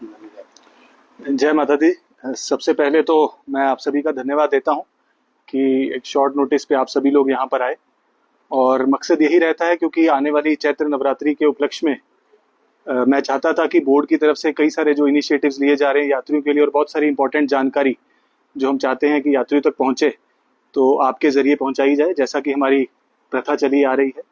जय माता दी। सबसे पहले तो मैं आप सभी का धन्यवाद देता हूं कि एक शॉर्ट नोटिस पे आप सभी लोग यहाँ पर आए। और मकसद यही रहता है क्योंकि आने वाली चैत्र नवरात्रि के उपलक्ष्य में मैं चाहता था कि बोर्ड की तरफ से कई सारे जो इनिशिएटिव्स लिए जा रहे हैं यात्रियों के लिए और बहुत सारी इंपॉर्टेंट जानकारी जो हम चाहते हैं कि यात्रियों तक पहुंचे तो आपके जरिए पहुंचाई जाए, जैसा कि हमारी प्रथा चली आ रही है।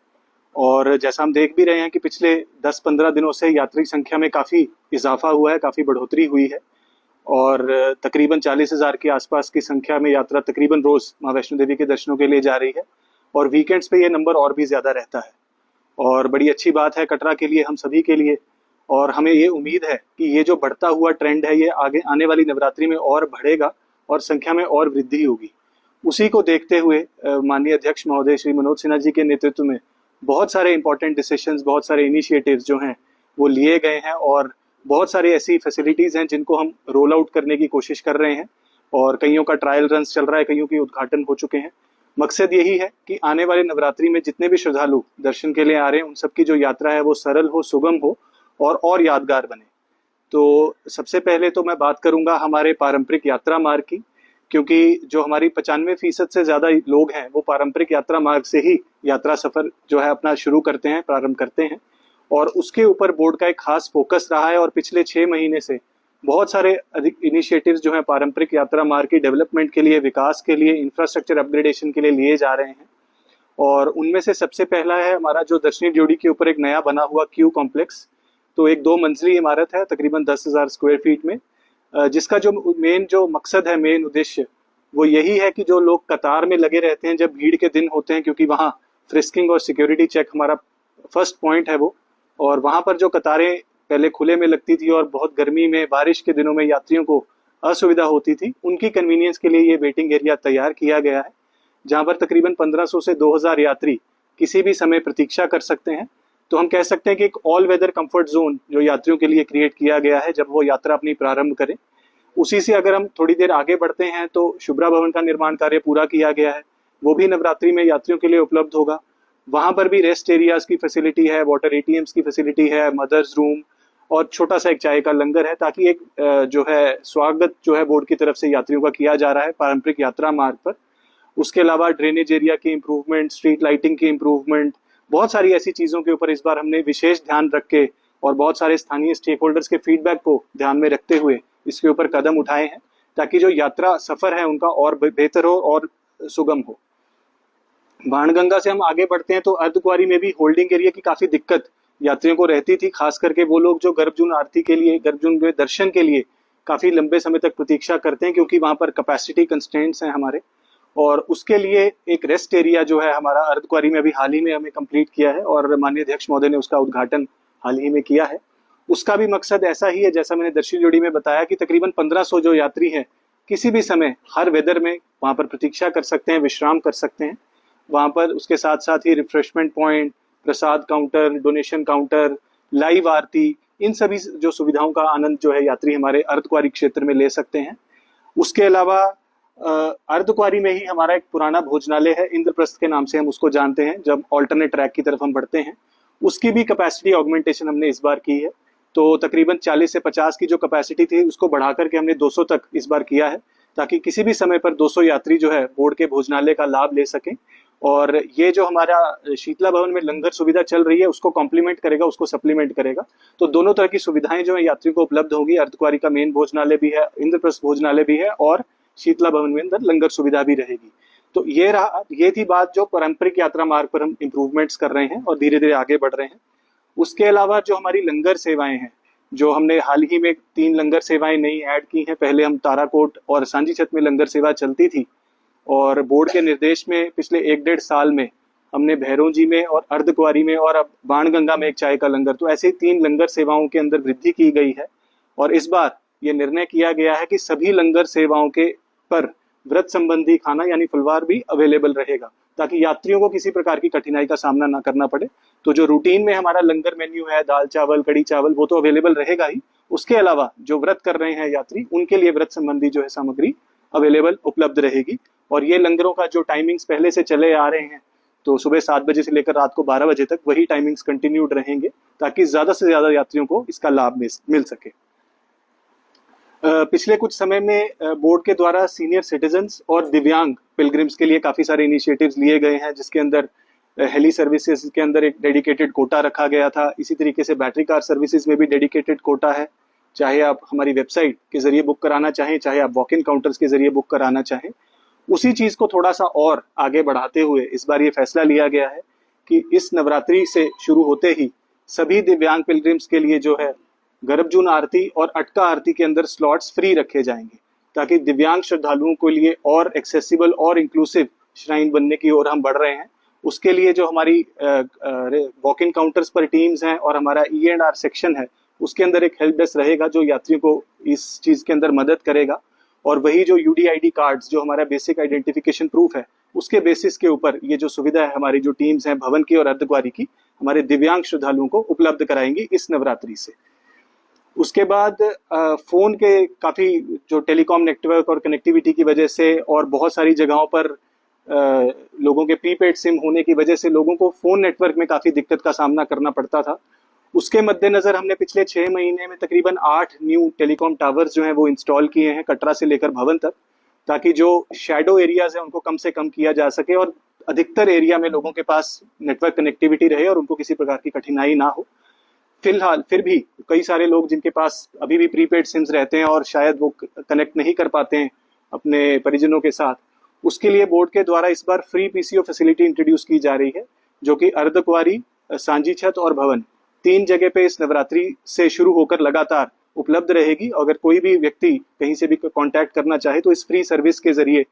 और जैसा हम देख भी रहे हैं कि पिछले 10-15 दिनों से यात्री संख्या में काफ़ी इजाफा हुआ है, काफ़ी बढ़ोतरी हुई है। और तकरीबन 40,000 के आसपास की संख्या में यात्रा तकरीबन रोज माँ वैष्णो देवी के दर्शनों के लिए जा रही है। और वीकेंड्स पे ये नंबर और भी ज़्यादा रहता है और बड़ी अच्छी बात है कटरा के लिए, हम सभी के लिए। और हमें ये उम्मीद है कि ये जो बढ़ता हुआ ट्रेंड है ये आगे आने वाली नवरात्रि में और बढ़ेगा और संख्या में और वृद्धि होगी। उसी को देखते हुए माननीय अध्यक्ष महोदय श्री मनोज सिन्हा जी के नेतृत्व में बहुत सारे इंपॉर्टेंट डिसीजंस, बहुत सारे इनिशिएटिव्स जो हैं वो लिए गए हैं और बहुत सारी ऐसी फैसिलिटीज़ हैं जिनको हम रोल आउट करने की कोशिश कर रहे हैं। और कईयों का ट्रायल रन चल रहा है, कईयों के उद्घाटन हो चुके हैं। मकसद यही है कि आने वाले नवरात्रि में जितने भी श्रद्धालु दर्शन के लिए आ रहे हैं उन सबकी जो यात्रा है वो सरल हो, सुगम हो और यादगार बने। तो सबसे पहले तो मैं बात करूंगा हमारे पारंपरिक यात्रा मार्ग की, क्योंकि जो हमारी 95% से ज़्यादा लोग हैं वो पारंपरिक यात्रा मार्ग से ही यात्रा सफ़र जो है अपना शुरू करते हैं, प्रारंभ करते हैं। और उसके ऊपर बोर्ड का एक खास फोकस रहा है और पिछले 6 महीने से बहुत सारे अधिक इनिशिएटिव्स जो हैं पारंपरिक यात्रा मार्ग की डेवलपमेंट के लिए, विकास के लिए, इंफ्रास्ट्रक्चर अपग्रेडेशन के लिए लिए जा रहे हैं। और उनमें से सबसे पहला है हमारा जो दर्शनी ड्योढ़ी के ऊपर एक नया बना हुआ क्यू कॉम्प्लेक्स। तो एक 2 मंजिली इमारत है तकरीबन 10,000 स्क्वायर फीट में, जिसका जो मेन जो मकसद है, मेन उद्देश्य वो यही है कि जो लोग कतार में लगे रहते हैं जब भीड़ के दिन होते हैं, क्योंकि वहाँ फ्रिस्किंग और सिक्योरिटी चेक हमारा फर्स्ट पॉइंट है वो। और वहाँ पर जो कतारें पहले खुले में लगती थी और बहुत गर्मी में, बारिश के दिनों में यात्रियों को असुविधा होती थी, उनकी कन्वीनियंस के लिए ये वेटिंग एरिया तैयार किया गया है, जहाँ पर तकरीबन 1500 से 2000 यात्री किसी भी समय प्रतीक्षा कर सकते हैं। तो हम कह सकते हैं कि एक ऑल वेदर कंफर्ट जोन जो यात्रियों के लिए क्रिएट किया गया है जब वो यात्रा अपनी प्रारंभ करें। उसी से अगर हम थोड़ी देर आगे बढ़ते हैं तो शुभ्रा भवन का निर्माण कार्य पूरा किया गया है, वो भी नवरात्रि में यात्रियों के लिए उपलब्ध होगा। वहाँ पर भी रेस्ट एरियाज की फैसिलिटी है, वाटर एटीएम्स की फैसिलिटी है, मदर्स रूम और छोटा सा एक चाय का लंगर है, ताकि एक जो है स्वागत जो है बोर्ड की तरफ से यात्रियों का किया जा रहा है पारंपरिक यात्रा मार्ग पर। उसके अलावा ड्रेनेज एरिया की इम्प्रूवमेंट, स्ट्रीट लाइटिंग की इम्प्रूवमेंट, बहुत सारी ऐसी चीज़ों के ऊपर इस बार हमने विशेष ध्यान रख के और बहुत सारे स्थानीय स्टेक होल्डर्स के फीडबैक को ध्यान में रखते हुए इसके ऊपर कदम उठाए हैं, ताकि जो यात्रा सफ़र है उनका और बेहतर हो और सुगम हो। बाणगंगा से हम आगे बढ़ते हैं तो अर्धकुंवारी में भी होल्डिंग एरिया की काफ़ी दिक्कत यात्रियों को रहती थी, खास करके वो लोग जो गर्भजून आरती के लिए, गर्भजून में दर्शन के लिए काफ़ी लंबे समय तक प्रतीक्षा करते हैं, क्योंकि वहाँ पर कैपेसिटी कंस्ट्रेंट्स हैं हमारे। और उसके लिए एक रेस्ट एरिया जो है हमारा अर्धकुंवारी में अभी हाल ही में हमें कंप्लीट किया है और माननीय अध्यक्ष महोदय ने उसका उद्घाटन हाल ही में किया है। उसका भी मकसद ऐसा ही है, जैसा मैंने दर्शनी ड्योढ़ी में बताया, कि तकरीबन 1500 जो यात्री हैं किसी भी समय हर वेदर में वहाँ पर प्रतीक्षा कर सकते हैं, विश्राम कर सकते हैं वहाँ पर। उसके साथ साथ ही रिफ्रेशमेंट पॉइंट, प्रसाद काउंटर, डोनेशन काउंटर, लाइव आरती, इन सभी जो सुविधाओं का आनंद जो है यात्री हमारे अर्धकुंवारी क्षेत्र में ले सकते हैं। उसके अलावा अर्धकुंवारी में ही हमारा एक पुराना भोजनालय है, इंद्रप्रस्थ के नाम से हम उसको जानते हैं, जब ऑल्टरनेट ट्रैक की तरफ हम बढ़ते हैं। उसकी भी कैपेसिटी ऑगमेंटेशन हमने इस बार की है। तो तकरीबन 40 से 50 की जो कैपेसिटी थी उसको बढ़ा करके हमने 200 तक इस बार किया है, ताकि किसी भी समय पर 200 यात्री जो है बोर्ड के भोजनालय का लाभ ले सकें। और ये जो हमारा शीतला भवन में लंगर सुविधा चल रही है उसको कॉम्प्लीमेंट करेगा, उसको सप्लीमेंट करेगा। तो दोनों तरह की सुविधाएं जो है यात्रियों को उपलब्ध होगी। अर्धकुंवारी का मेन भोजनालय भी है, इंद्रप्रस्थ भोजनालय भी है और शीतला भवन में अंदर लंगर सुविधा भी रहेगी। तो ये थी बात जो पारंपरिक यात्रा मार्ग पर हम इम्प्रूवमेंट्स कर रहे हैं और धीरे धीरे आगे बढ़ रहे हैं। उसके अलावा जो हमारी लंगर सेवाएं हैं, जो हमने हाल ही में 3 लंगर सेवाएं नई ऐड की हैं। पहले हम ताराकोट और सांची छत में लंगर सेवा चलती थी और बोर्ड के निर्देश में पिछले 1-1.5 साल में हमने भैरों में और अर्धकुंवारी में और अब बाणगंगा में एक चाय का लंगर, तो ऐसे 3 लंगर सेवाओं के अंदर वृद्धि की गई है। और इस बार ये निर्णय किया गया है कि सभी लंगर सेवाओं के पर व्रत संबंधी खाना यानी फलवार भी अवेलेबल रहेगा, ताकि यात्रियों को किसी प्रकार की कठिनाई का सामना ना करना पड़े। तो जो रूटीन में हमारा लंगर मेन्यू है, दाल चावल, कड़ी चावल, वो तो अवेलेबल रहेगा ही। उसके अलावा जो व्रत कर रहे हैं यात्री, उनके लिए व्रत संबंधी जो है सामग्री अवेलेबल उपलब्ध रहेगी। और ये लंगरों का जो टाइमिंग्स पहले से चले आ रहे हैं, तो सुबह 7 बजे से लेकर रात को 12 बजे तक वही टाइमिंग्स कंटिन्यूड रहेंगे, ताकि ज़्यादा से ज़्यादा यात्रियों को इसका लाभ मिल सके। पिछले कुछ समय में बोर्ड के द्वारा सीनियर सिटीजन्स और दिव्यांग पिलग्रिम्स के लिए काफी सारे इनिशिएटिव्स लिए गए हैं, जिसके अंदर हेली सर्विसेज के अंदर एक डेडिकेटेड कोटा रखा गया था। इसी तरीके से बैटरी कार सर्विसेज में भी डेडिकेटेड कोटा है। चाहे आप हमारी वेबसाइट के जरिए बुक कराना चाहें, चाहे आप वॉक इन काउंटर्स के जरिए बुक कराना चाहें, उसी चीज को थोड़ा सा और आगे बढ़ाते हुए इस बार ये फैसला लिया गया है कि इस नवरात्रि से शुरू होते ही सभी दिव्यांग पिलग्रिम्स के लिए जो है गर्भजून आरती और अटका आरती के अंदर स्लॉट्स फ्री रखे जाएंगे, ताकि दिव्यांग श्रद्धालुओं के लिए और एक्सेसिबल और इंक्लूसिव श्राइन बनने की ओर हम बढ़ रहे हैं। उसके लिए जो हमारी वॉक इन काउंटर्स पर टीम्स हैं और हमारा E&R सेक्शन है, उसके अंदर एक हेल्प डेस्क रहेगा जो यात्रियों को इस चीज के अंदर मदद करेगा। और वही जो UDID कार्ड्स, जो हमारा बेसिक आइडेंटिफिकेशन प्रूफ है, उसके बेसिस के ऊपर ये जो सुविधा है हमारी जो टीम्स हैं भवन की और अर्धकुंवारी की, हमारे दिव्यांग श्रद्धालुओं को उपलब्ध कराएंगी इस नवरात्रि से। उसके बाद फोन के काफी जो टेलीकॉम नेटवर्क और कनेक्टिविटी की वजह से और बहुत सारी जगहों पर लोगों के प्रीपेड सिम होने की वजह से लोगों को फोन नेटवर्क में काफी दिक्कत का सामना करना पड़ता था। उसके मद्देनजर हमने पिछले 6 महीने में तकरीबन 8 न्यू टेलीकॉम टावर्स जो हैं वो इंस्टॉल किए हैं कटरा से लेकर भवन तक, ताकि जो शैडो एरियाज हैं उनको कम से कम किया जा सके और अधिकतर एरिया में लोगों के पास नेटवर्क कनेक्टिविटी रहे और उनको किसी प्रकार की कठिनाई ना हो। फिलहाल फिर भी कई सारे लोग जिनके पास अभी भी प्रीपेड सिम्स रहते हैं और शायद वो कनेक्ट नहीं कर पाते हैं अपने परिजनों के साथ, उसके लिए बोर्ड के द्वारा इस बार फ्री PCO फैसिलिटी इंट्रोड्यूस की जा रही है, जो कि अर्धकुंवारी, सांझी छत और भवन 3 जगह पे इस नवरात्रि से शुरू होकर लगातार उपलब्ध रहेगी। अगर कोई भी व्यक्ति कहीं से भी कांटेक्ट करना चाहे तो इस फ्री सर्विस के जरिए